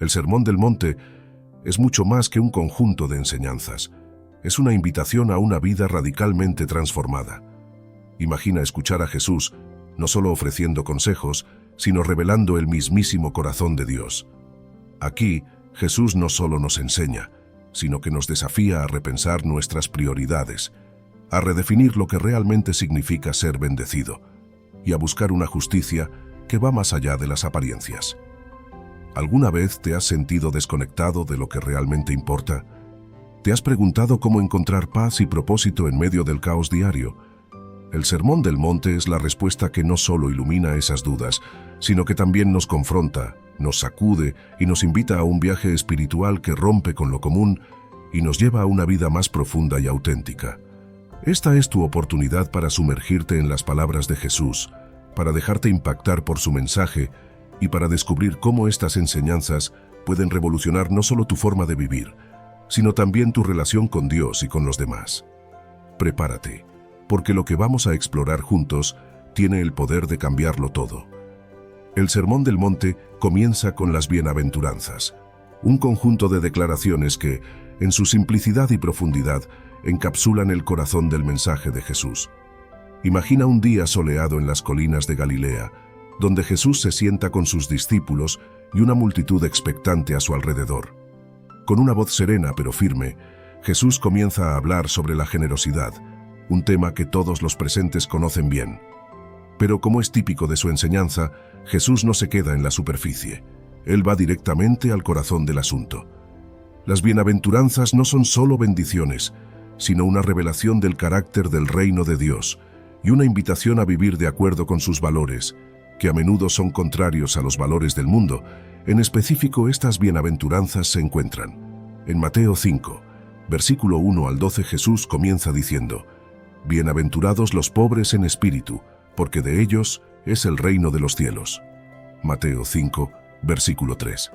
El Sermón del Monte es mucho más que un conjunto de enseñanzas. Es una invitación a una vida radicalmente transformada. Imagina escuchar a Jesús, no solo ofreciendo consejos, sino revelando el mismísimo corazón de Dios. Aquí, Jesús no solo nos enseña, sino que nos desafía a repensar nuestras prioridades, a redefinir lo que realmente significa ser bendecido, y a buscar una justicia que va más allá de las apariencias. ¿Alguna vez te has sentido desconectado de lo que realmente importa? ¿Te has preguntado cómo encontrar paz y propósito en medio del caos diario? El Sermón del Monte es la respuesta que no solo ilumina esas dudas, sino que también nos confronta, nos sacude y nos invita a un viaje espiritual que rompe con lo común y nos lleva a una vida más profunda y auténtica. Esta es tu oportunidad para sumergirte en las palabras de Jesús, para dejarte impactar por su mensaje y para descubrir cómo estas enseñanzas pueden revolucionar no solo tu forma de vivir, sino también tu relación con Dios y con los demás. Prepárate, porque lo que vamos a explorar juntos tiene el poder de cambiarlo todo. El Sermón del Monte comienza con las bienaventuranzas, un conjunto de declaraciones que, en su simplicidad y profundidad, encapsulan el corazón del mensaje de Jesús. Imagina un día soleado en las colinas de Galilea, donde Jesús se sienta con sus discípulos y una multitud expectante a su alrededor. Con una voz serena pero firme, Jesús comienza a hablar sobre la generosidad, un tema que todos los presentes conocen bien. Pero como es típico de su enseñanza, Jesús no se queda en la superficie. Él va directamente al corazón del asunto. Las bienaventuranzas no son solo bendiciones, sino una revelación del carácter del reino de Dios y una invitación a vivir de acuerdo con sus valores, que a menudo son contrarios a los valores del mundo. En específico, estas bienaventuranzas se encuentran en Mateo 5, versículo 1 al 12. Jesús comienza diciendo: «Bienaventurados los pobres en espíritu, porque de ellos es el reino de los cielos». Mateo 5, versículo 3.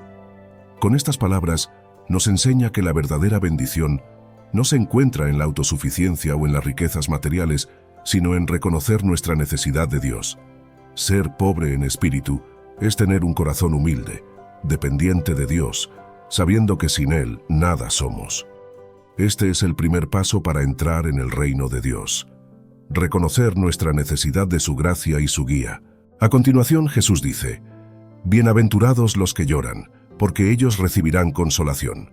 Con estas palabras nos enseña que la verdadera bendición no se encuentra en la autosuficiencia o en las riquezas materiales, sino en reconocer nuestra necesidad de Dios. Ser pobre en espíritu es tener un corazón humilde, dependiente de Dios, sabiendo que sin Él nada somos. Este es el primer paso para entrar en el reino de Dios. Reconocer nuestra necesidad de su gracia y su guía. A continuación, Jesús dice: «Bienaventurados los que lloran, porque ellos recibirán consolación».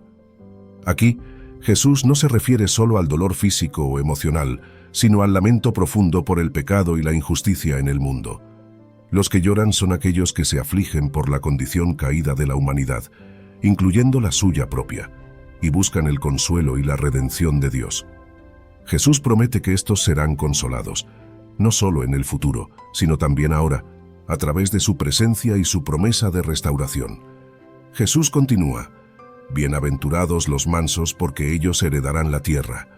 Aquí, Jesús no se refiere solo al dolor físico o emocional, sino al lamento profundo por el pecado y la injusticia en el mundo. Los que lloran son aquellos que se afligen por la condición caída de la humanidad, incluyendo la suya propia, y buscan el consuelo y la redención de Dios. Jesús promete que estos serán consolados, no solo en el futuro, sino también ahora, a través de su presencia y su promesa de restauración. Jesús continúa: «Bienaventurados los mansos, porque ellos heredarán la tierra».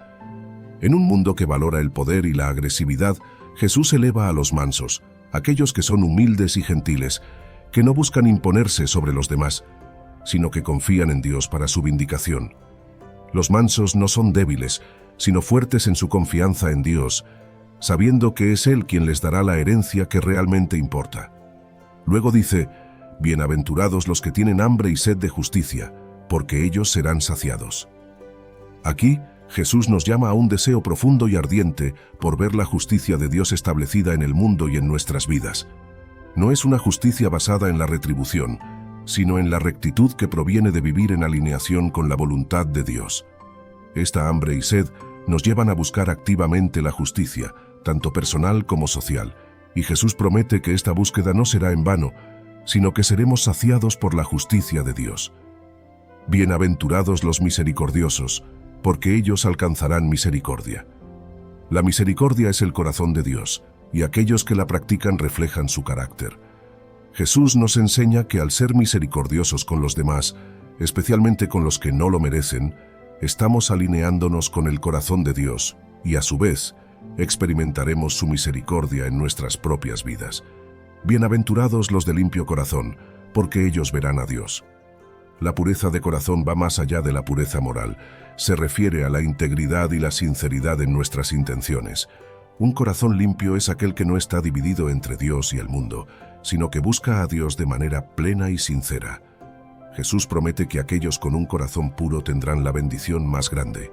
En un mundo que valora el poder y la agresividad, Jesús eleva a los mansos, aquellos que son humildes y gentiles, que no buscan imponerse sobre los demás, sino que confían en Dios para su vindicación. Los mansos no son débiles, sino fuertes en su confianza en Dios, sabiendo que es Él quien les dará la herencia que realmente importa. Luego dice: «Bienaventurados los que tienen hambre y sed de justicia, porque ellos serán saciados». Aquí, Jesús nos llama a un deseo profundo y ardiente por ver la justicia de Dios establecida en el mundo y en nuestras vidas. No es una justicia basada en la retribución, sino en la rectitud que proviene de vivir en alineación con la voluntad de Dios. Esta hambre y sed nos llevan a buscar activamente la justicia, tanto personal como social, y Jesús promete que esta búsqueda no será en vano, sino que seremos saciados por la justicia de Dios. Bienaventurados los misericordiosos, porque ellos alcanzarán misericordia. La misericordia es el corazón de Dios, y aquellos que la practican reflejan su carácter. Jesús nos enseña que al ser misericordiosos con los demás, especialmente con los que no lo merecen, estamos alineándonos con el corazón de Dios, y a su vez, experimentaremos su misericordia en nuestras propias vidas. Bienaventurados los de limpio corazón, porque ellos verán a Dios. La pureza de corazón va más allá de la pureza moral. Se refiere a la integridad y la sinceridad en nuestras intenciones. Un corazón limpio es aquel que no está dividido entre Dios y el mundo, sino que busca a Dios de manera plena y sincera. Jesús promete que aquellos con un corazón puro tendrán la bendición más grande,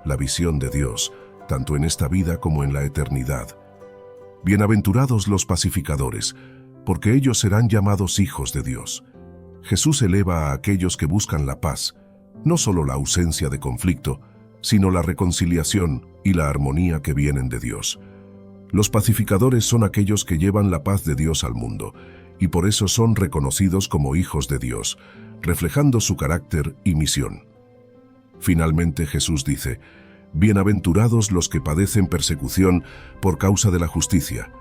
la visión de Dios, tanto en esta vida como en la eternidad. Bienaventurados los pacificadores, porque ellos serán llamados hijos de Dios. Jesús eleva a aquellos que buscan la paz, no solo la ausencia de conflicto, sino la reconciliación y la armonía que vienen de Dios. Los pacificadores son aquellos que llevan la paz de Dios al mundo, y por eso son reconocidos como hijos de Dios, reflejando su carácter y misión. Finalmente Jesús dice: Bienaventurados los que padecen persecución por causa de la justicia,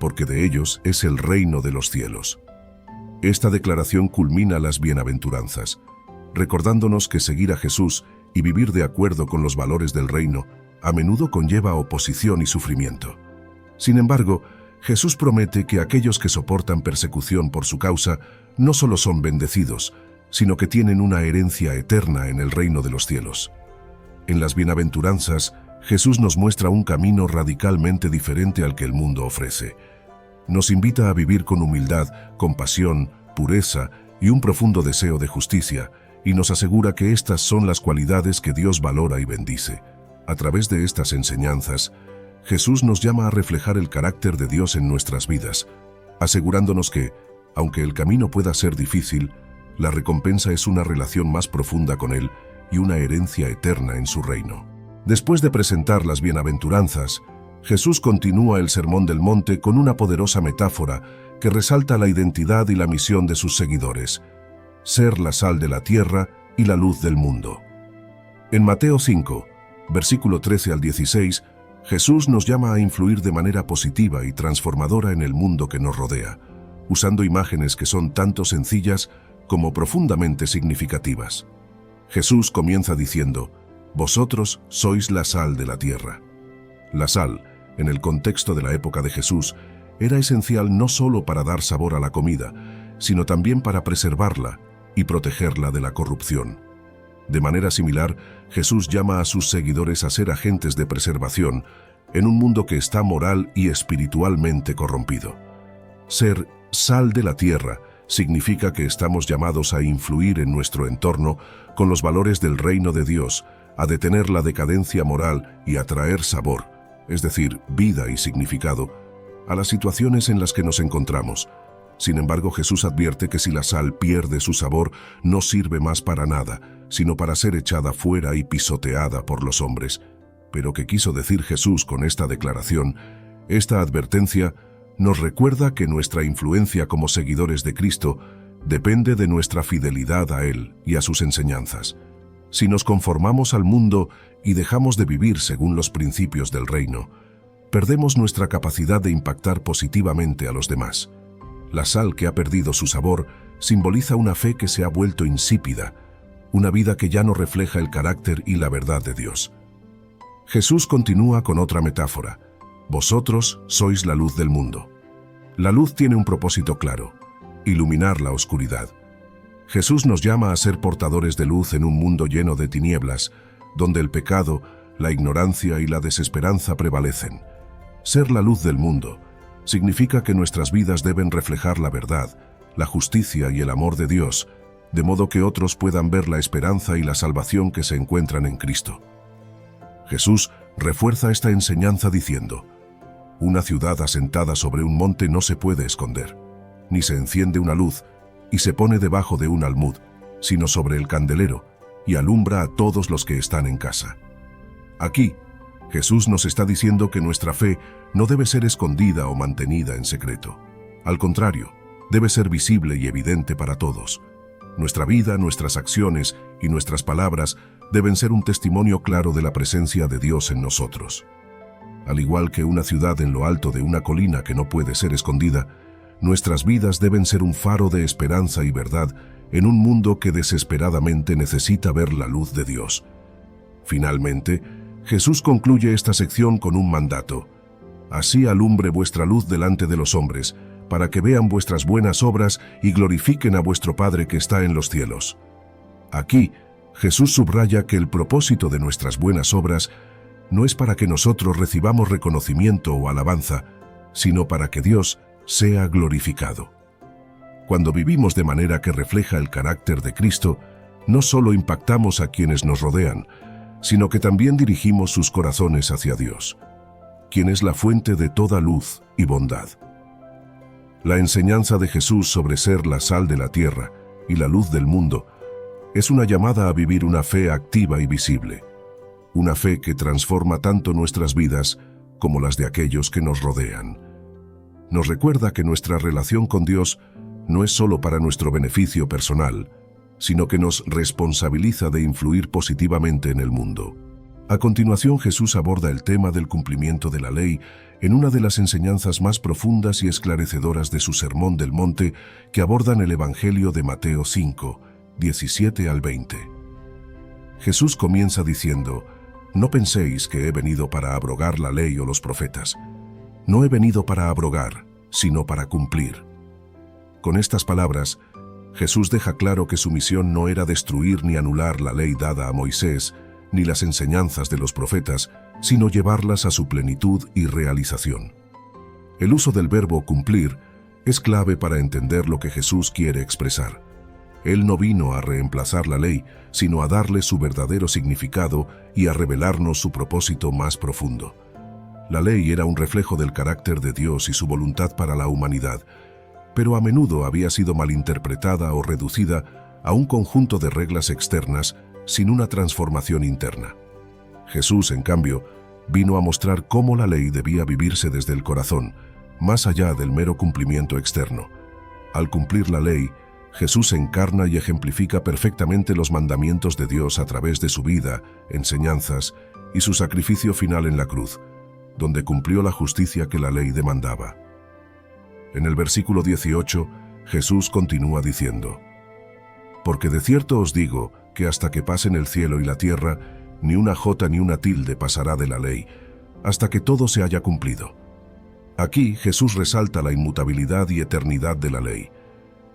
porque de ellos es el reino de los cielos. Esta declaración culmina las bienaventuranzas, recordándonos que seguir a Jesús y vivir de acuerdo con los valores del reino a menudo conlleva oposición y sufrimiento. Sin embargo, Jesús promete que aquellos que soportan persecución por su causa no solo son bendecidos, sino que tienen una herencia eterna en el reino de los cielos. En las bienaventuranzas, Jesús nos muestra un camino radicalmente diferente al que el mundo ofrece. Nos invita a vivir con humildad, compasión, pureza y un profundo deseo de justicia, y nos asegura que estas son las cualidades que Dios valora y bendice. A través de estas enseñanzas, Jesús nos llama a reflejar el carácter de Dios en nuestras vidas, asegurándonos que, aunque el camino pueda ser difícil, la recompensa es una relación más profunda con Él y una herencia eterna en su reino. Después de presentar las bienaventuranzas, Jesús continúa el Sermón del Monte con una poderosa metáfora que resalta la identidad y la misión de sus seguidores: ser la sal de la tierra y la luz del mundo. En Mateo 5, versículo 13 al 16, Jesús nos llama a influir de manera positiva y transformadora en el mundo que nos rodea, usando imágenes que son tanto sencillas como profundamente significativas. Jesús comienza diciendo: Vosotros sois la sal de la tierra. La sal, en el contexto de la época de Jesús, era esencial no solo para dar sabor a la comida, sino también para preservarla y protegerla de la corrupción. De manera similar, Jesús llama a sus seguidores a ser agentes de preservación en un mundo que está moral y espiritualmente corrompido. Ser sal de la tierra significa que estamos llamados a influir en nuestro entorno con los valores del reino de Dios, a detener la decadencia moral y a traer sabor, es decir, vida y significado, a las situaciones en las que nos encontramos. Sin embargo, Jesús advierte que si la sal pierde su sabor, no sirve más para nada, sino para ser echada fuera y pisoteada por los hombres. Pero ¿qué quiso decir Jesús con esta declaración? Esta advertencia nos recuerda que nuestra influencia como seguidores de Cristo depende de nuestra fidelidad a Él y a sus enseñanzas. Si nos conformamos al mundo y dejamos de vivir según los principios del reino, perdemos nuestra capacidad de impactar positivamente a los demás. La sal que ha perdido su sabor simboliza una fe que se ha vuelto insípida, una vida que ya no refleja el carácter y la verdad de Dios. Jesús continúa con otra metáfora: Vosotros sois la luz del mundo. La luz tiene un propósito claro: iluminar la oscuridad. Jesús nos llama a ser portadores de luz en un mundo lleno de tinieblas, donde el pecado, la ignorancia y la desesperanza prevalecen. Ser la luz del mundo significa que nuestras vidas deben reflejar la verdad, la justicia y el amor de Dios, de modo que otros puedan ver la esperanza y la salvación que se encuentran en Cristo. Jesús refuerza esta enseñanza diciendo: Una ciudad asentada sobre un monte no se puede esconder, ni se enciende una luz y se pone debajo de un almud, sino sobre el candelero, y alumbra a todos los que están en casa. Aquí, Jesús nos está diciendo que nuestra fe no debe ser escondida o mantenida en secreto. Al contrario, debe ser visible y evidente para todos. Nuestra vida, nuestras acciones y nuestras palabras deben ser un testimonio claro de la presencia de Dios en nosotros. Al igual que una ciudad en lo alto de una colina que no puede ser escondida, nuestras vidas deben ser un faro de esperanza y verdad en un mundo que desesperadamente necesita ver la luz de Dios. Finalmente, Jesús concluye esta sección con un mandato: Así alumbre vuestra luz delante de los hombres, para que vean vuestras buenas obras y glorifiquen a vuestro Padre que está en los cielos. Aquí, Jesús subraya que el propósito de nuestras buenas obras no es para que nosotros recibamos reconocimiento o alabanza, sino para que Dios sea glorificado. Cuando vivimos de manera que refleja el carácter de Cristo, no solo impactamos a quienes nos rodean, sino que también dirigimos sus corazones hacia Dios, quien es la fuente de toda luz y bondad. La enseñanza de Jesús sobre ser la sal de la tierra y la luz del mundo es una llamada a vivir una fe activa y visible, una fe que transforma tanto nuestras vidas como las de aquellos que nos rodean. Nos recuerda que nuestra relación con Dios no es solo para nuestro beneficio personal, sino que nos responsabiliza de influir positivamente en el mundo. A continuación, Jesús aborda el tema del cumplimiento de la ley en una de las enseñanzas más profundas y esclarecedoras de su Sermón del Monte que abordan el Evangelio de Mateo 5, 17 al 20. Jesús comienza diciendo: «No penséis que he venido para abrogar la ley o los profetas. No he venido para abrogar, sino para cumplir». Con estas palabras, Jesús deja claro que su misión no era destruir ni anular la ley dada a Moisés, ni las enseñanzas de los profetas, sino llevarlas a su plenitud y realización. El uso del verbo cumplir es clave para entender lo que Jesús quiere expresar. Él no vino a reemplazar la ley, sino a darle su verdadero significado y a revelarnos su propósito más profundo. La ley era un reflejo del carácter de Dios y su voluntad para la humanidad, pero a menudo había sido malinterpretada o reducida a un conjunto de reglas externas sin una transformación interna. Jesús, en cambio, vino a mostrar cómo la ley debía vivirse desde el corazón, más allá del mero cumplimiento externo. Al cumplir la ley, Jesús encarna y ejemplifica perfectamente los mandamientos de Dios a través de su vida, enseñanzas y su sacrificio final en la cruz, donde cumplió la justicia que la ley demandaba. En el versículo 18, Jesús continúa diciendo: «Porque de cierto os digo que hasta que pasen el cielo y la tierra, ni una jota ni una tilde pasará de la ley, hasta que todo se haya cumplido». Aquí Jesús resalta la inmutabilidad y eternidad de la ley.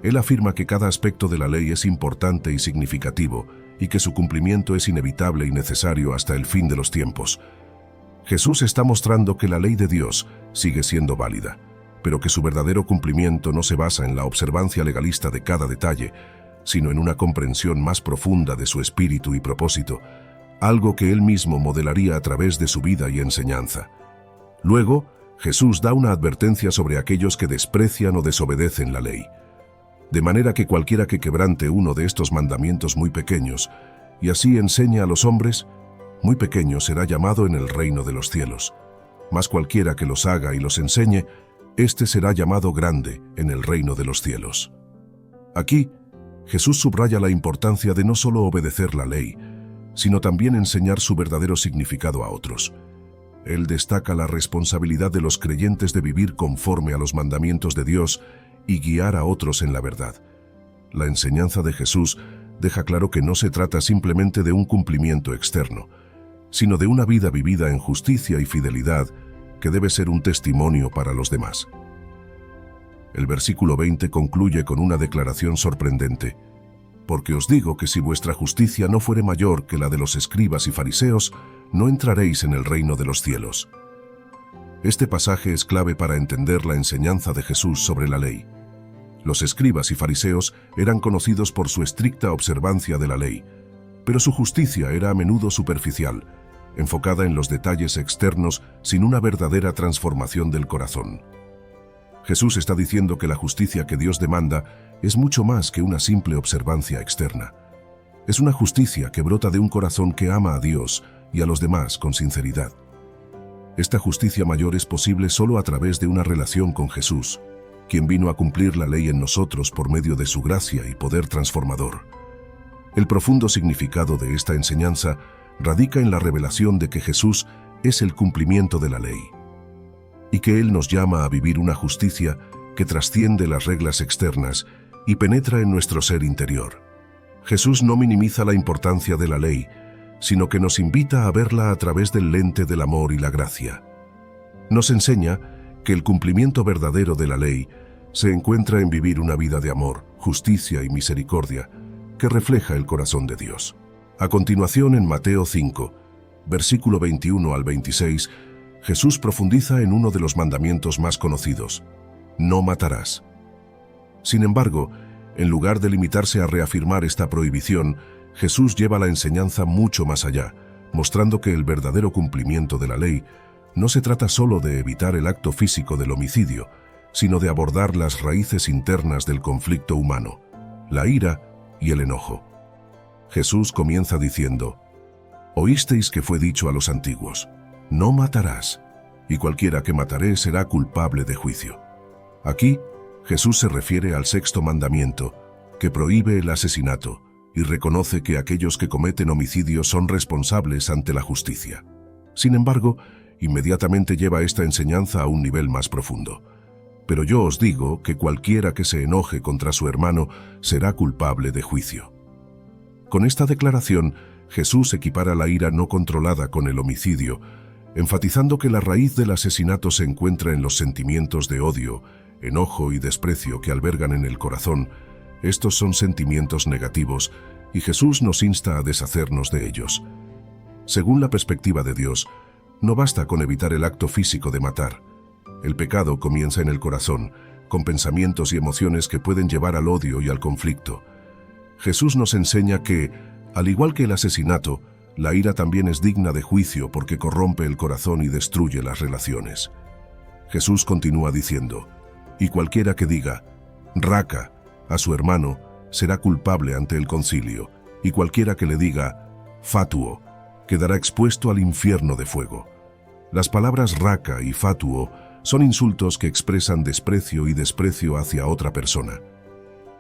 Él afirma que cada aspecto de la ley es importante y significativo, y que su cumplimiento es inevitable y necesario hasta el fin de los tiempos. Jesús está mostrando que la ley de Dios sigue siendo válida, pero que su verdadero cumplimiento no se basa en la observancia legalista de cada detalle, sino en una comprensión más profunda de su espíritu y propósito, algo que él mismo modelaría a través de su vida y enseñanza. Luego, Jesús da una advertencia sobre aquellos que desprecian o desobedecen la ley. De manera que cualquiera que quebrante uno de estos mandamientos muy pequeños, y así enseña a los hombres, muy pequeño será llamado en el reino de los cielos. Mas cualquiera que los haga y los enseñe, éste será llamado grande en el reino de los cielos. Aquí, Jesús subraya la importancia de no solo obedecer la ley, sino también enseñar su verdadero significado a otros. Él destaca la responsabilidad de los creyentes de vivir conforme a los mandamientos de Dios y guiar a otros en la verdad. La enseñanza de Jesús deja claro que no se trata simplemente de un cumplimiento externo, sino de una vida vivida en justicia y fidelidad que debe ser un testimonio para los demás. El versículo 20 concluye con una declaración sorprendente: «Porque os digo que si vuestra justicia no fuere mayor que la de los escribas y fariseos, no entraréis en el reino de los cielos». Este pasaje es clave para entender la enseñanza de Jesús sobre la ley. Los escribas y fariseos eran conocidos por su estricta observancia de la ley, pero su justicia era a menudo superficial, enfocada en los detalles externos sin una verdadera transformación del corazón. Jesús está diciendo que la justicia que Dios demanda es mucho más que una simple observancia externa. Es una justicia que brota de un corazón que ama a Dios y a los demás con sinceridad. Esta justicia mayor es posible solo a través de una relación con Jesús, quien vino a cumplir la ley en nosotros por medio de su gracia y poder transformador. El profundo significado de esta enseñanza radica en la revelación de que Jesús es el cumplimiento de la ley, y que Él nos llama a vivir una justicia que trasciende las reglas externas y penetra en nuestro ser interior. Jesús no minimiza la importancia de la ley, sino que nos invita a verla a través del lente del amor y la gracia. Nos enseña que el cumplimiento verdadero de la ley se encuentra en vivir una vida de amor, justicia y misericordia que refleja el corazón de Dios. A continuación, en Mateo 5, versículo 21 al 26, Jesús profundiza en uno de los mandamientos más conocidos: «No matarás». Sin embargo, en lugar de limitarse a reafirmar esta prohibición, Jesús lleva la enseñanza mucho más allá, mostrando que el verdadero cumplimiento de la ley no se trata solo de evitar el acto físico del homicidio, sino de abordar las raíces internas del conflicto humano, la ira y el enojo. Jesús comienza diciendo: «Oísteis que fue dicho a los antiguos, no matarás, y cualquiera que mataré será culpable de juicio». Aquí, Jesús se refiere al sexto mandamiento, que prohíbe el asesinato y reconoce que aquellos que cometen homicidio son responsables ante la justicia. Sin embargo, inmediatamente lleva esta enseñanza a un nivel más profundo. «Pero yo os digo que cualquiera que se enoje contra su hermano será culpable de juicio». Con esta declaración, Jesús equipara la ira no controlada con el homicidio, enfatizando que la raíz del asesinato se encuentra en los sentimientos de odio, enojo y desprecio que albergan en el corazón. Estos son sentimientos negativos y Jesús nos insta a deshacernos de ellos. Según la perspectiva de Dios, no basta con evitar el acto físico de matar. El pecado comienza en el corazón, con pensamientos y emociones que pueden llevar al odio y al conflicto. Jesús nos enseña que, al igual que el asesinato, la ira también es digna de juicio porque corrompe el corazón y destruye las relaciones. Jesús continúa diciendo: «Y cualquiera que diga, raca, a su hermano, será culpable ante el concilio, y cualquiera que le diga, fatuo, quedará expuesto al infierno de fuego». Las palabras raca y fatuo son insultos que expresan desprecio y desprecio hacia otra persona.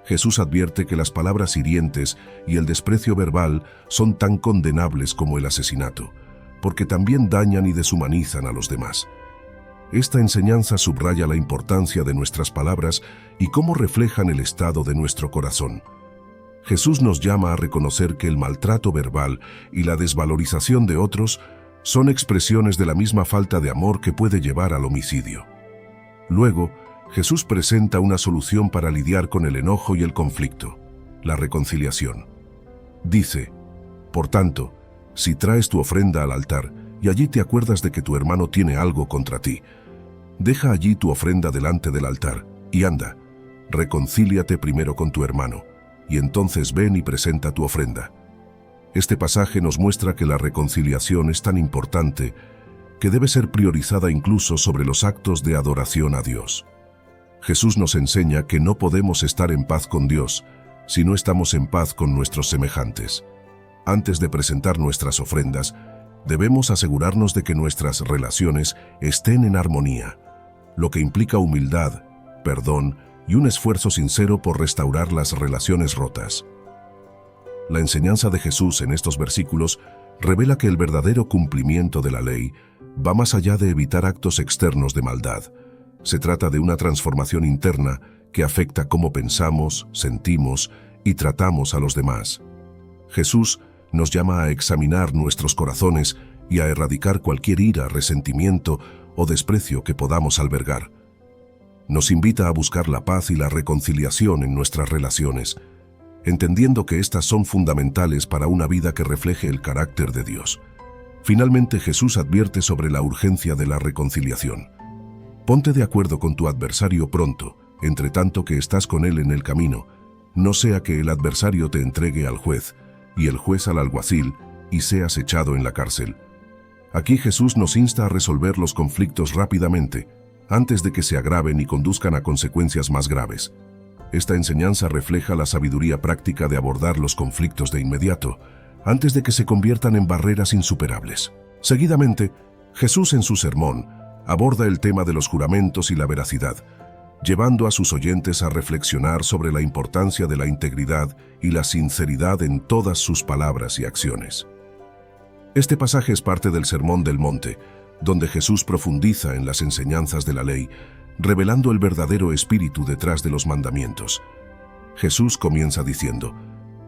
Jesús advierte que las palabras hirientes y el desprecio verbal son tan condenables como el asesinato, porque también dañan y deshumanizan a los demás. Esta enseñanza subraya la importancia de nuestras palabras y cómo reflejan el estado de nuestro corazón. Jesús nos llama a reconocer que el maltrato verbal y la desvalorización de otros son expresiones de la misma falta de amor que puede llevar al homicidio. Luego, Jesús presenta una solución para lidiar con el enojo y el conflicto: la reconciliación. Dice: «Por tanto, si traes tu ofrenda al altar y allí te acuerdas de que tu hermano tiene algo contra ti, deja allí tu ofrenda delante del altar y anda, reconcíliate primero con tu hermano, y entonces ven y presenta tu ofrenda». Este pasaje nos muestra que la reconciliación es tan importante que debe ser priorizada incluso sobre los actos de adoración a Dios. Jesús nos enseña que no podemos estar en paz con Dios si no estamos en paz con nuestros semejantes. Antes de presentar nuestras ofrendas, debemos asegurarnos de que nuestras relaciones estén en armonía, lo que implica humildad, perdón y un esfuerzo sincero por restaurar las relaciones rotas. La enseñanza de Jesús en estos versículos revela que el verdadero cumplimiento de la ley va más allá de evitar actos externos de maldad. Se trata de una transformación interna que afecta cómo pensamos, sentimos y tratamos a los demás. Jesús nos llama a examinar nuestros corazones y a erradicar cualquier ira, resentimiento o desprecio que podamos albergar. Nos invita a buscar la paz y la reconciliación en nuestras relaciones, entendiendo que estas son fundamentales para una vida que refleje el carácter de Dios. Finalmente, Jesús advierte sobre la urgencia de la reconciliación. Ponte de acuerdo con tu adversario pronto, entre tanto que estás con él en el camino, no sea que el adversario te entregue al juez, y el juez al alguacil, y seas echado en la cárcel. Aquí Jesús nos insta a resolver los conflictos rápidamente, antes de que se agraven y conduzcan a consecuencias más graves. Esta enseñanza refleja la sabiduría práctica de abordar los conflictos de inmediato, antes de que se conviertan en barreras insuperables. Seguidamente, Jesús en su sermón aborda el tema de los juramentos y la veracidad, llevando a sus oyentes a reflexionar sobre la importancia de la integridad y la sinceridad en todas sus palabras y acciones. Este pasaje es parte del Sermón del Monte, donde Jesús profundiza en las enseñanzas de la ley, revelando el verdadero espíritu detrás de los mandamientos. Jesús comienza diciendo: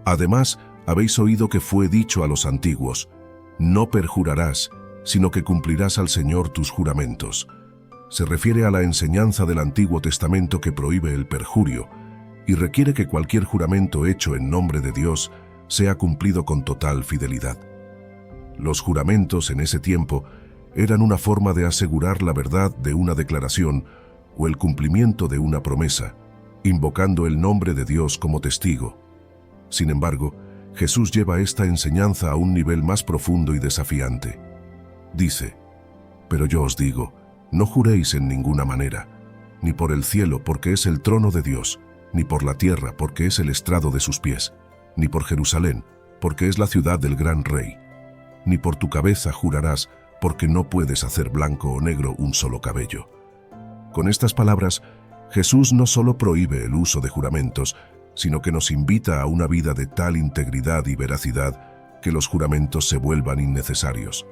«Además, habéis oído que fue dicho a los antiguos, no perjurarás, sino que cumplirás al Señor tus juramentos». Se refiere a la enseñanza del Antiguo Testamento que prohíbe el perjurio y requiere que cualquier juramento hecho en nombre de Dios sea cumplido con total fidelidad. Los juramentos en ese tiempo eran una forma de asegurar la verdad de una declaración o el cumplimiento de una promesa, invocando el nombre de Dios como testigo. Sin embargo, Jesús lleva esta enseñanza a un nivel más profundo y desafiante. Dice: «Pero yo os digo, no juréis en ninguna manera, ni por el cielo, porque es el trono de Dios, ni por la tierra, porque es el estrado de sus pies, ni por Jerusalén, porque es la ciudad del gran rey. Ni por tu cabeza jurarás, porque no puedes hacer blanco o negro un solo cabello». Con estas palabras, Jesús no solo prohíbe el uso de juramentos, sino que nos invita a una vida de tal integridad y veracidad que los juramentos se vuelvan innecesarios.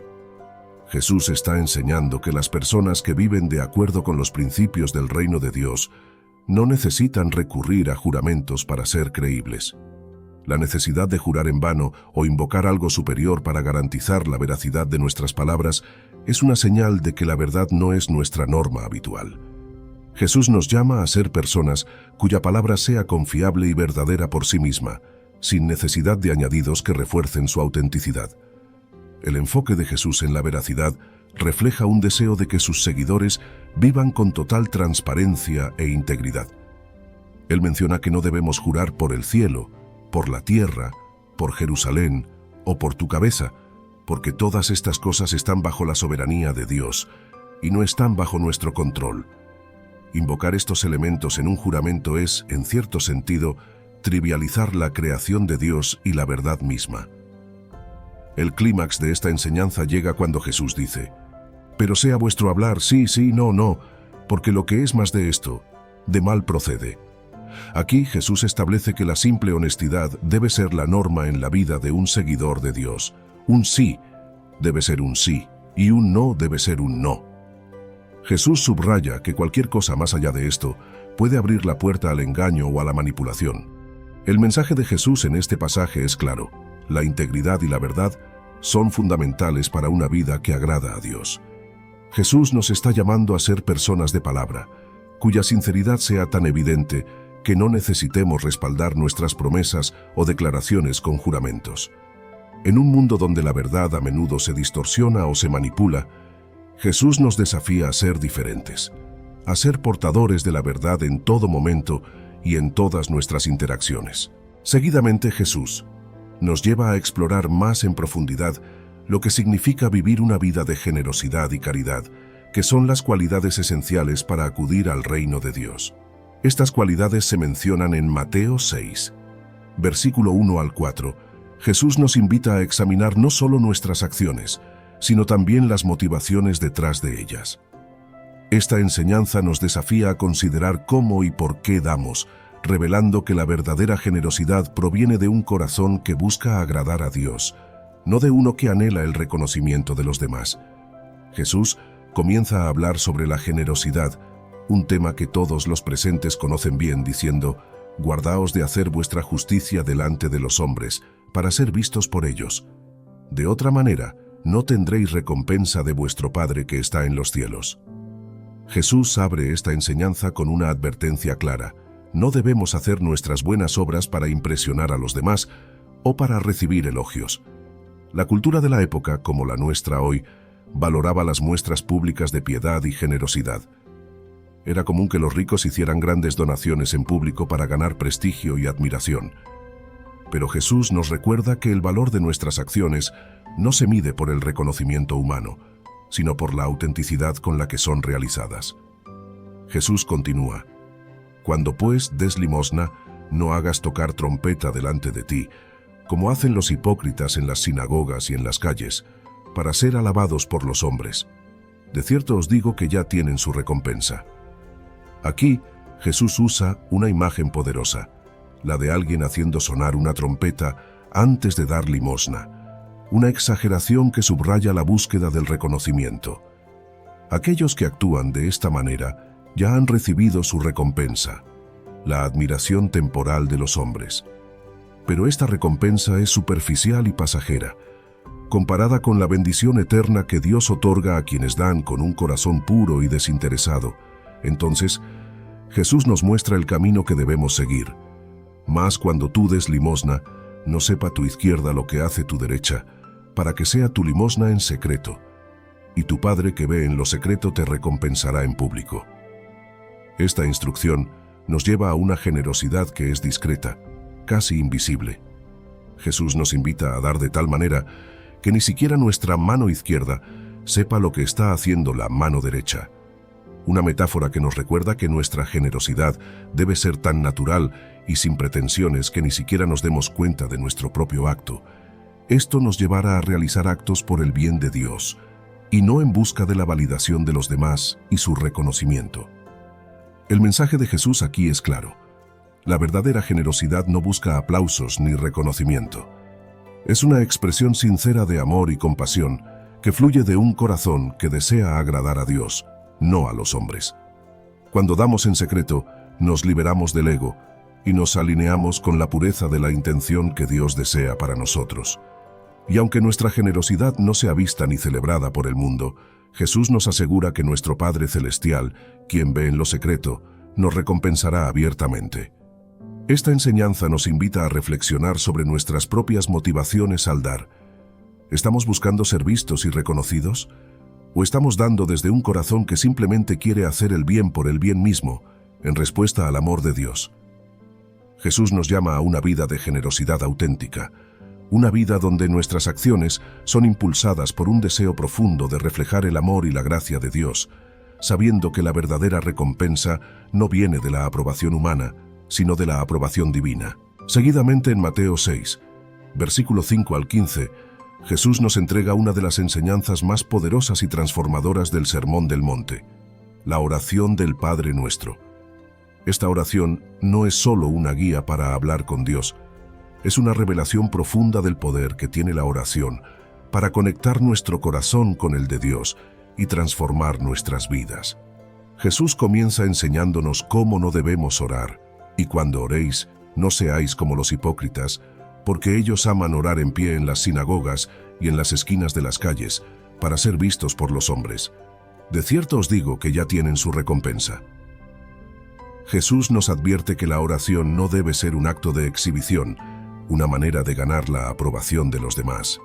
Jesús está enseñando que las personas que viven de acuerdo con los principios del reino de Dios no necesitan recurrir a juramentos para ser creíbles. La necesidad de jurar en vano o invocar algo superior para garantizar la veracidad de nuestras palabras es una señal de que la verdad no es nuestra norma habitual. Jesús nos llama a ser personas cuya palabra sea confiable y verdadera por sí misma, sin necesidad de añadidos que refuercen su autenticidad. El enfoque de Jesús en la veracidad refleja un deseo de que sus seguidores vivan con total transparencia e integridad. Él menciona que no debemos jurar por el cielo, por la tierra, por Jerusalén o por tu cabeza, porque todas estas cosas están bajo la soberanía de Dios y no están bajo nuestro control. Invocar estos elementos en un juramento es, en cierto sentido, trivializar la creación de Dios y la verdad misma. El clímax de esta enseñanza llega cuando Jesús dice: «Pero sea vuestro hablar sí, sí, no, no, porque lo que es más de esto, de mal procede». Aquí Jesús establece que la simple honestidad debe ser la norma en la vida de un seguidor de Dios. Un sí debe ser un sí y un no debe ser un no. Jesús subraya que cualquier cosa más allá de esto puede abrir la puerta al engaño o a la manipulación. El mensaje de Jesús en este pasaje es claro: la integridad y la verdad son fundamentales para una vida que agrada a Dios. Jesús nos está llamando a ser personas de palabra, cuya sinceridad sea tan evidente que no necesitemos respaldar nuestras promesas o declaraciones con juramentos. En un mundo donde la verdad a menudo se distorsiona o se manipula, Jesús nos desafía a ser diferentes, a ser portadores de la verdad en todo momento y en todas nuestras interacciones. Seguidamente, Jesús nos lleva a explorar más en profundidad lo que significa vivir una vida de generosidad y caridad, que son las cualidades esenciales para acudir al reino de Dios. Estas cualidades se mencionan en Mateo 6, versículo 1 al 4. Jesús nos invita a examinar no solo nuestras acciones, sino también las motivaciones detrás de ellas. Esta enseñanza nos desafía a considerar cómo y por qué damos, revelando que la verdadera generosidad proviene de un corazón que busca agradar a Dios, no de uno que anhela el reconocimiento de los demás. Jesús comienza a hablar sobre la generosidad, un tema que todos los presentes conocen bien, diciendo: «Guardaos de hacer vuestra justicia delante de los hombres, para ser vistos por ellos. De otra manera, no tendréis recompensa de vuestro Padre que está en los cielos». Jesús abre esta enseñanza con una advertencia clara: no debemos hacer nuestras buenas obras para impresionar a los demás o para recibir elogios. La cultura de la época, como la nuestra hoy, valoraba las muestras públicas de piedad y generosidad. Era común que los ricos hicieran grandes donaciones en público para ganar prestigio y admiración. Pero Jesús nos recuerda que el valor de nuestras acciones no se mide por el reconocimiento humano, sino por la autenticidad con la que son realizadas. Jesús continúa: «Cuando pues des limosna, no hagas tocar trompeta delante de ti, como hacen los hipócritas en las sinagogas y en las calles, para ser alabados por los hombres. De cierto os digo que ya tienen su recompensa». Aquí, Jesús usa una imagen poderosa, la de alguien haciendo sonar una trompeta antes de dar limosna, una exageración que subraya la búsqueda del reconocimiento. Aquellos que actúan de esta manera ya han recibido su recompensa, la admiración temporal de los hombres. Pero esta recompensa es superficial y pasajera, comparada con la bendición eterna que Dios otorga a quienes dan con un corazón puro y desinteresado. Entonces, Jesús nos muestra el camino que debemos seguir. Mas cuando tú des limosna, no sepa tu izquierda lo que hace tu derecha, para que sea tu limosna en secreto, y tu Padre que ve en lo secreto te recompensará en público. Esta instrucción nos lleva a una generosidad que es discreta, casi invisible. Jesús nos invita a dar de tal manera que ni siquiera nuestra mano izquierda sepa lo que está haciendo la mano derecha. Una metáfora que nos recuerda que nuestra generosidad debe ser tan natural y sin pretensiones que ni siquiera nos demos cuenta de nuestro propio acto. Esto nos llevará a realizar actos por el bien de Dios, y no en busca de la validación de los demás y su reconocimiento. El mensaje de Jesús aquí es claro. La verdadera generosidad no busca aplausos ni reconocimiento. Es una expresión sincera de amor y compasión que fluye de un corazón que desea agradar a Dios, no a los hombres. Cuando damos en secreto, nos liberamos del ego y nos alineamos con la pureza de la intención que Dios desea para nosotros. Y aunque nuestra generosidad no sea vista ni celebrada por el mundo, Jesús nos asegura que nuestro Padre Celestial, quien ve en lo secreto, nos recompensará abiertamente. Esta enseñanza nos invita a reflexionar sobre nuestras propias motivaciones al dar. ¿Estamos buscando ser vistos y reconocidos? ¿O estamos dando desde un corazón que simplemente quiere hacer el bien por el bien mismo, en respuesta al amor de Dios? Jesús nos llama a una vida de generosidad auténtica, una vida donde nuestras acciones son impulsadas por un deseo profundo de reflejar el amor y la gracia de Dios, sabiendo que la verdadera recompensa no viene de la aprobación humana, sino de la aprobación divina. Seguidamente en Mateo 6, versículo 5 al 15, Jesús nos entrega una de las enseñanzas más poderosas y transformadoras del Sermón del Monte, la oración del Padre Nuestro. Esta oración no es solo una guía para hablar con Dios, es una revelación profunda del poder que tiene la oración para conectar nuestro corazón con el de Dios y transformar nuestras vidas. Jesús comienza enseñándonos cómo no debemos orar, y cuando oréis, no seáis como los hipócritas, porque ellos aman orar en pie en las sinagogas y en las esquinas de las calles, para ser vistos por los hombres. De cierto os digo que ya tienen su recompensa. Jesús nos advierte que la oración no debe ser un acto de exhibición, una manera de ganar la aprobación de los demás.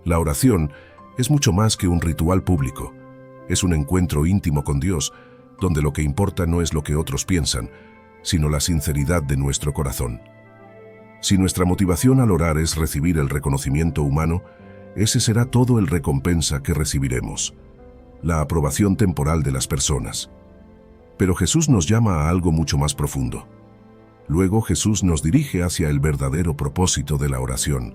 La oración es mucho más que un ritual público. Es un encuentro íntimo con Dios, donde lo que importa no es lo que otros piensan, sino la sinceridad de nuestro corazón. Si nuestra motivación al orar es recibir el reconocimiento humano, ese será todo el recompensa que recibiremos, la aprobación temporal de las personas. Pero Jesús nos llama a algo mucho más profundo. Luego Jesús nos dirige hacia el verdadero propósito de la oración.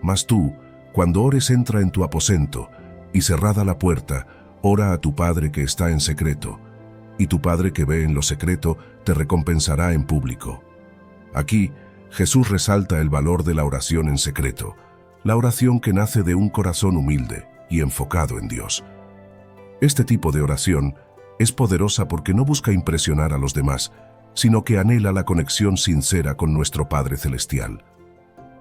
Mas tú, cuando ores, entra en tu aposento, y cerrada la puerta, ora a tu Padre que está en secreto, y tu Padre que ve en lo secreto te recompensará en público. Aquí, Jesús resalta el valor de la oración en secreto, la oración que nace de un corazón humilde y enfocado en Dios. Este tipo de oración es poderosa porque no busca impresionar a los demás, sino que anhela la conexión sincera con nuestro Padre Celestial.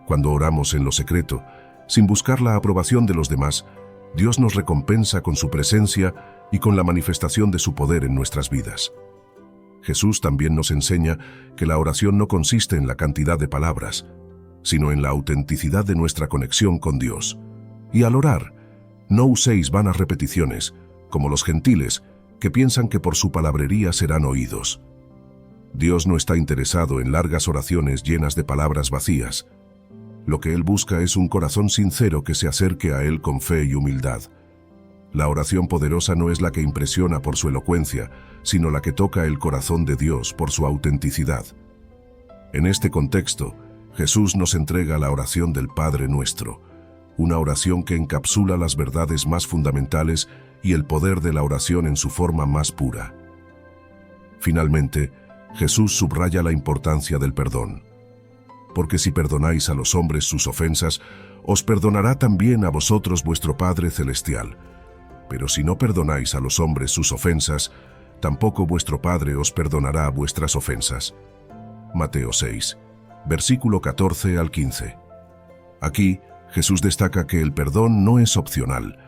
Cuando oramos en lo secreto, sin buscar la aprobación de los demás, Dios nos recompensa con su presencia y con la manifestación de su poder en nuestras vidas. Jesús también nos enseña que la oración no consiste en la cantidad de palabras, sino en la autenticidad de nuestra conexión con Dios. Y al orar, no uséis vanas repeticiones, como los gentiles, que piensan que por su palabrería serán oídos. Dios no está interesado en largas oraciones llenas de palabras vacías. Lo que Él busca es un corazón sincero que se acerque a Él con fe y humildad. La oración poderosa no es la que impresiona por su elocuencia, sino la que toca el corazón de Dios por su autenticidad. En este contexto, Jesús nos entrega la oración del Padre Nuestro, una oración que encapsula las verdades más fundamentales y el poder de la oración en su forma más pura. Finalmente, Jesús subraya la importancia del perdón. Porque si perdonáis a los hombres sus ofensas, os perdonará también a vosotros vuestro Padre Celestial. Pero si no perdonáis a los hombres sus ofensas, tampoco vuestro Padre os perdonará vuestras ofensas. Mateo 6, versículo 14 al 15. Aquí, Jesús destaca que el perdón no es opcional,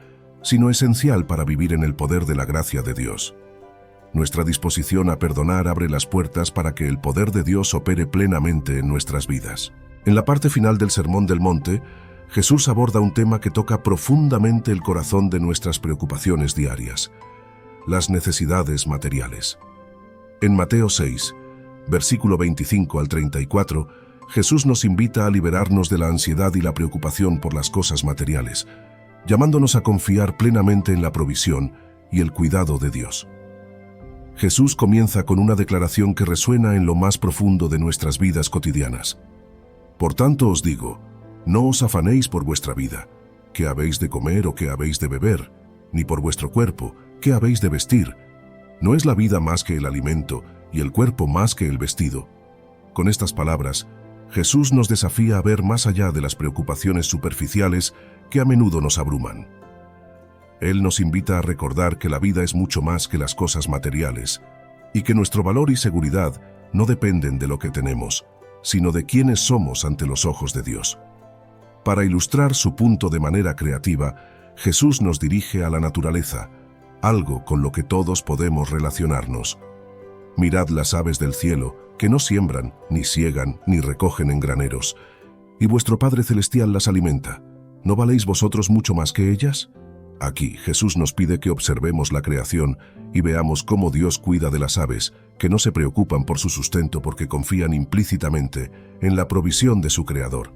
sino esencial para vivir en el poder de la gracia de Dios. Nuestra disposición a perdonar abre las puertas para que el poder de Dios opere plenamente en nuestras vidas. En la parte final del Sermón del Monte, Jesús aborda un tema que toca profundamente el corazón de nuestras preocupaciones diarias: las necesidades materiales. En Mateo 6, versículo 25 al 34, Jesús nos invita a liberarnos de la ansiedad y la preocupación por las cosas materiales, llamándonos a confiar plenamente en la provisión y el cuidado de Dios. Jesús comienza con una declaración que resuena en lo más profundo de nuestras vidas cotidianas. Por tanto os digo, no os afanéis por vuestra vida, qué habéis de comer o qué habéis de beber, ni por vuestro cuerpo, qué habéis de vestir. ¿No es la vida más que el alimento y el cuerpo más que el vestido? Con estas palabras, Jesús nos desafía a ver más allá de las preocupaciones superficiales que a menudo nos abruman. Él nos invita a recordar que la vida es mucho más que las cosas materiales y que nuestro valor y seguridad no dependen de lo que tenemos, sino de quiénes somos ante los ojos de Dios. Para ilustrar su punto de manera creativa, Jesús nos dirige a la naturaleza, algo con lo que todos podemos relacionarnos. Mirad las aves del cielo, que no siembran, ni siegan, ni recogen en graneros, y vuestro Padre Celestial las alimenta. ¿No valéis vosotros mucho más que ellas? Aquí Jesús nos pide que observemos la creación y veamos cómo Dios cuida de las aves, que no se preocupan por su sustento porque confían implícitamente en la provisión de su Creador.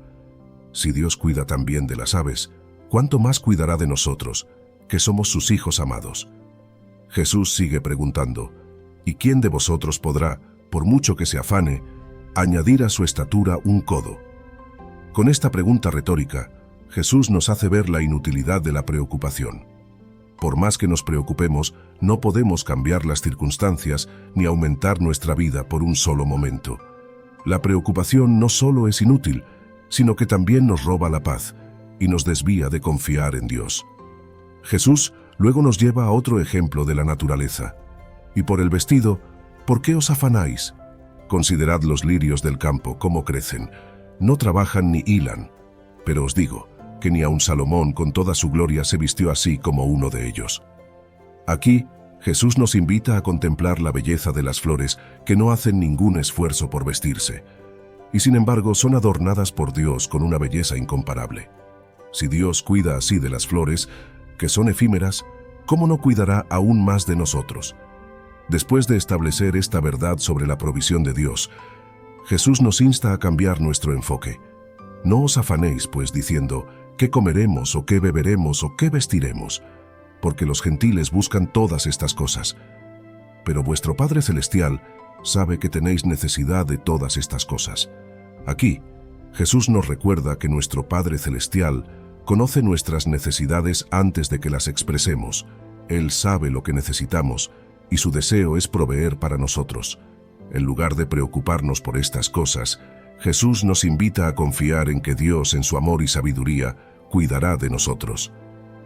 Si Dios cuida también de las aves, ¿cuánto más cuidará de nosotros, que somos sus hijos amados? Jesús sigue preguntando, ¿y quién de vosotros podrá, por mucho que se afane, añadir a su estatura un codo? Con esta pregunta retórica, Jesús nos hace ver la inutilidad de la preocupación. Por más que nos preocupemos, no podemos cambiar las circunstancias ni aumentar nuestra vida por un solo momento. La preocupación no solo es inútil, sino que también nos roba la paz y nos desvía de confiar en Dios. Jesús luego nos lleva a otro ejemplo de la naturaleza. Y por el vestido, ¿por qué os afanáis? Considerad los lirios del campo, cómo crecen. No trabajan ni hilan. Pero os digo que ni aun Salomón con toda su gloria se vistió así como uno de ellos. Aquí, Jesús nos invita a contemplar la belleza de las flores que no hacen ningún esfuerzo por vestirse, y sin embargo son adornadas por Dios con una belleza incomparable. Si Dios cuida así de las flores, que son efímeras, ¿cómo no cuidará aún más de nosotros? Después de establecer esta verdad sobre la provisión de Dios, Jesús nos insta a cambiar nuestro enfoque. No os afanéis, pues, diciendo, ¿qué comeremos, o qué beberemos, o qué vestiremos? Porque los gentiles buscan todas estas cosas. Pero vuestro Padre Celestial sabe que tenéis necesidad de todas estas cosas. Aquí, Jesús nos recuerda que nuestro Padre Celestial conoce nuestras necesidades antes de que las expresemos. Él sabe lo que necesitamos, y su deseo es proveer para nosotros. En lugar de preocuparnos por estas cosas, Jesús nos invita a confiar en que Dios, en su amor y sabiduría, cuidará de nosotros.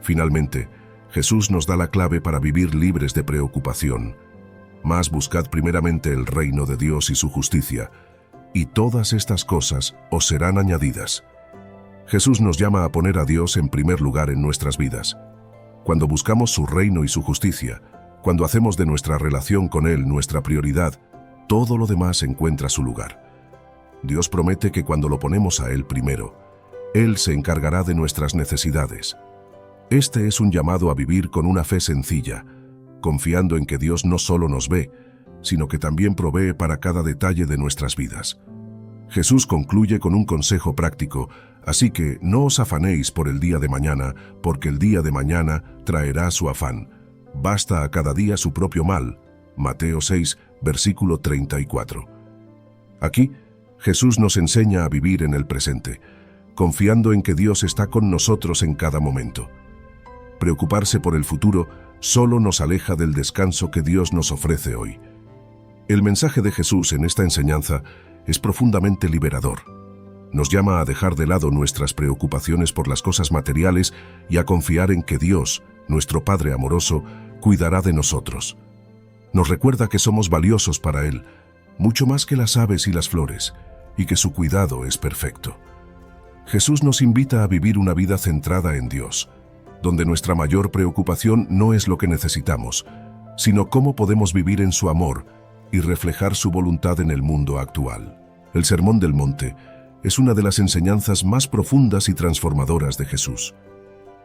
Finalmente, Jesús nos da la clave para vivir libres de preocupación. Mas buscad primeramente el reino de Dios y su justicia, y todas estas cosas os serán añadidas. Jesús nos llama a poner a Dios en primer lugar en nuestras vidas. Cuando buscamos su reino y su justicia, cuando hacemos de nuestra relación con Él nuestra prioridad, todo lo demás encuentra su lugar. Dios promete que cuando lo ponemos a Él primero, Él se encargará de nuestras necesidades. Este es un llamado a vivir con una fe sencilla, confiando en que Dios no solo nos ve, sino que también provee para cada detalle de nuestras vidas. Jesús concluye con un consejo práctico, así que no os afanéis por el día de mañana, porque el día de mañana traerá su afán. Basta a cada día su propio mal. Mateo 6, versículo 34. Aquí, Jesús nos enseña a vivir en el presente, confiando en que Dios está con nosotros en cada momento. Preocuparse por el futuro solo nos aleja del descanso que Dios nos ofrece hoy. El mensaje de Jesús en esta enseñanza es profundamente liberador. Nos llama a dejar de lado nuestras preocupaciones por las cosas materiales y a confiar en que Dios, nuestro Padre amoroso, cuidará de nosotros. Nos recuerda que somos valiosos para Él, mucho más que las aves y las flores, y que su cuidado es perfecto. Jesús nos invita a vivir una vida centrada en Dios, donde nuestra mayor preocupación no es lo que necesitamos, sino cómo podemos vivir en su amor y reflejar su voluntad en el mundo actual. El Sermón del Monte es una de las enseñanzas más profundas y transformadoras de Jesús.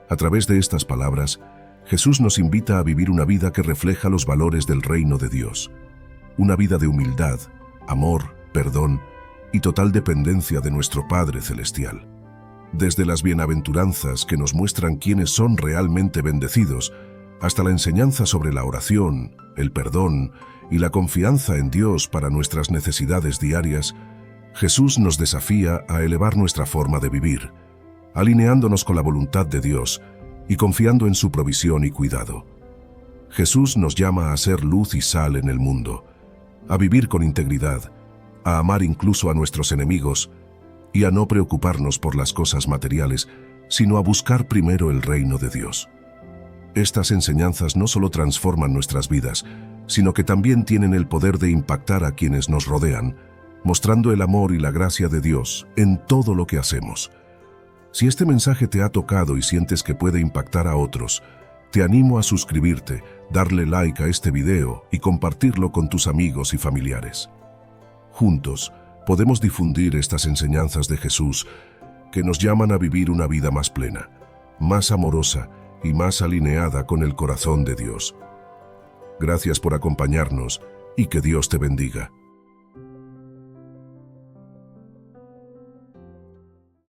A través de estas palabras, Jesús nos invita a vivir una vida que refleja los valores del reino de Dios. Una vida de humildad, amor, perdón y total dependencia de nuestro Padre Celestial. Desde las bienaventuranzas que nos muestran quiénes son realmente bendecidos, hasta la enseñanza sobre la oración, el perdón y la confianza en Dios para nuestras necesidades diarias, Jesús nos desafía a elevar nuestra forma de vivir, alineándonos con la voluntad de Dios y confiando en su provisión y cuidado. Jesús nos llama a ser luz y sal en el mundo, a vivir con integridad, a amar incluso a nuestros enemigos y a no preocuparnos por las cosas materiales, sino a buscar primero el reino de Dios. Estas enseñanzas no solo transforman nuestras vidas, sino que también tienen el poder de impactar a quienes nos rodean, mostrando el amor y la gracia de Dios en todo lo que hacemos. Si este mensaje te ha tocado y sientes que puede impactar a otros, te animo a suscribirte, darle like a este video y compartirlo con tus amigos y familiares. Juntos, podemos difundir estas enseñanzas de Jesús que nos llaman a vivir una vida más plena, más amorosa y más alineada con el corazón de Dios. Gracias por acompañarnos y que Dios te bendiga.